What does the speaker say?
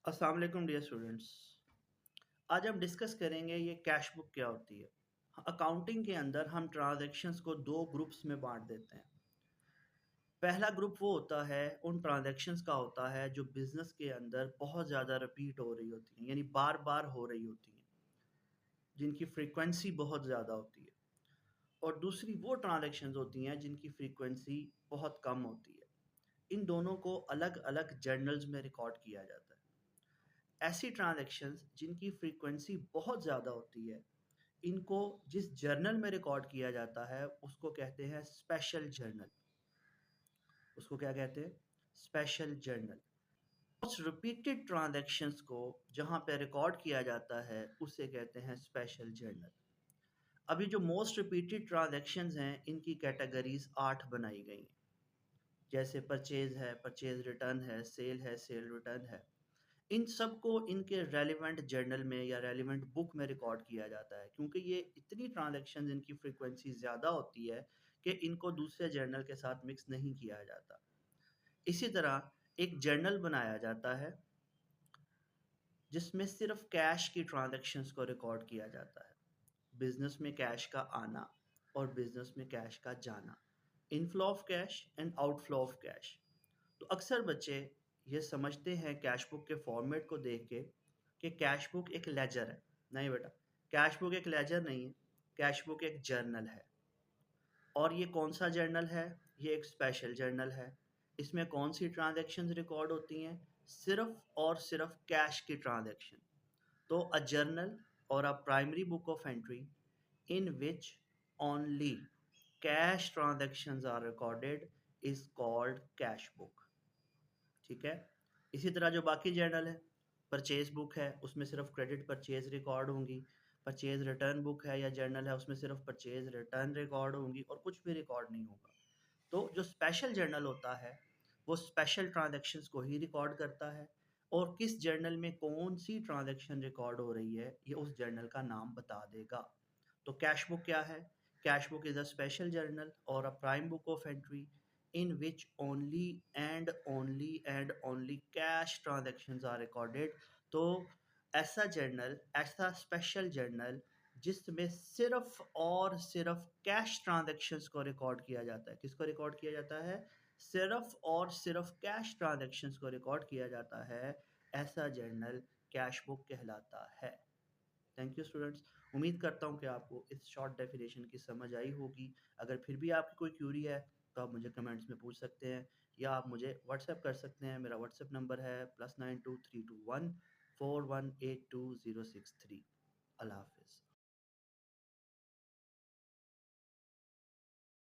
अस्सलाम वालेकुम dear students. आज हम डिस्कस करेंगे ये कैश बुक क्या होती है। अकाउंटिंग के अंदर हम ट्रांजैक्शंस को दो ग्रुप्स में बांट देते हैं। पहला ग्रुप वो होता है उन ट्रांजैक्शंस का होता है जो बिजनेस के अंदर बहुत ज़्यादा रिपीट हो रही होती हैं, यानी बार बार हो रही होती हैं, जिनकी फ्रीक्वेंसी बहुत ज़्यादा होती है। और दूसरी वो ट्रांजैक्शंस होती हैं जिनकी फ्रीक्वेंसी बहुत कम होती है। इन दोनों को अलग अलग जर्नल्स में रिकॉर्ड किया जाता है। ऐसी ट्रांजैक्शंस जिनकी फ्रीक्वेंसी बहुत ज़्यादा होती है, इनको जिस जर्नल में रिकॉर्ड किया जाता है उसको कहते हैं स्पेशल जर्नल। उसको क्या कहते हैं? Special journal. Most repeated transactions को जहां पे रिकॉर्ड किया जाता है उसे कहते हैं स्पेशल जर्नल। अभी जो मोस्ट रिपीटेड ट्रांजैक्शंस हैं इनकी कैटेगरीज 8 बनाई गई हैं। जैसे परचेज है, परचेज रिटर्न है, सेल रिटर्न है। इन सबको इनके रेलिवेंट जर्नल में या रेलिवेंट बुक में रिकॉर्ड किया जाता है, क्योंकि ये इतनी ट्रांजैक्शन इनकी फ्रीक्वेंसी ज़्यादा होती है कि इनको दूसरे जर्नल के साथ मिक्स नहीं किया जाता। इसी तरह एक जर्नल बनाया जाता है जिसमें सिर्फ कैश की ट्रांजैक्शंस को रिकॉर्ड किया जाता है। बिजनेस में कैश का आना और बिजनेस में कैश का जाना, inflow of cash and outflow of cash. तो अक्सर बच्चे ये समझते हैं कैश बुक के फॉर्मेट को देख के कि कैश बुक एक लेजर है। नहीं बेटा, कैश बुक एक लेजर नहीं है, कैश बुक एक जर्नल है। और ये कौन सा जर्नल है? ये एक स्पेशल जर्नल है। इसमें कौन सी ट्रांजैक्शंस रिकॉर्ड होती हैं? सिर्फ और सिर्फ कैश की ट्रांजैक्शन। तो अ journal or a primary book of entry in which only cash transactions are recorded is called cash book। ठीक है। इसी तरह जो बाकी जर्नल है, परचेज बुक है, उसमें सिर्फ क्रेडिट परचेज रिकॉर्ड होंगी। परचेज रिटर्न बुक है या जर्नल है, उसमें सिर्फ परचेज रिटर्न रिकॉर्ड होंगी और कुछ भी रिकॉर्ड नहीं होगा। तो जो स्पेशल जर्नल होता है वो स्पेशल ट्रांजैक्शंस को ही रिकॉर्ड करता है, और किस जर्नल में कौन सी ट्रांजैक्शन रिकॉर्ड हो रही है ये उस जर्नल का नाम बता देगा। तो कैश बुक क्या है? Cash book is a special journal or a prime book of entry in which only cash transactions are recorded। तो ऐसा जर्नल, ऐसा स्पेशल जर्नल जिसमें सिर्फ और सिर्फ कैश ट्रांजैक्शंस को रिकॉर्ड किया जाता है। किसको रिकॉर्ड किया जाता है? सिर्फ और सिर्फ कैश ट्रांजैक्शंस को रिकॉर्ड किया जाता है। ऐसा जर्नल कैश बुक कहलाता है। Thank you students. उम्मीद करता हूँ कि आपको इस शॉर्ट डेफिनेशन की समझ आई होगी। अगर फिर भी आपकी कोई क्यूरी है तो आप मुझे कमेंट्स में पूछ सकते हैं या आप मुझे व्हाट्सएप कर सकते हैं। मेरा व्हाट्सएप नंबर है +92 321 4182 063। अल्लाह हाफिज़।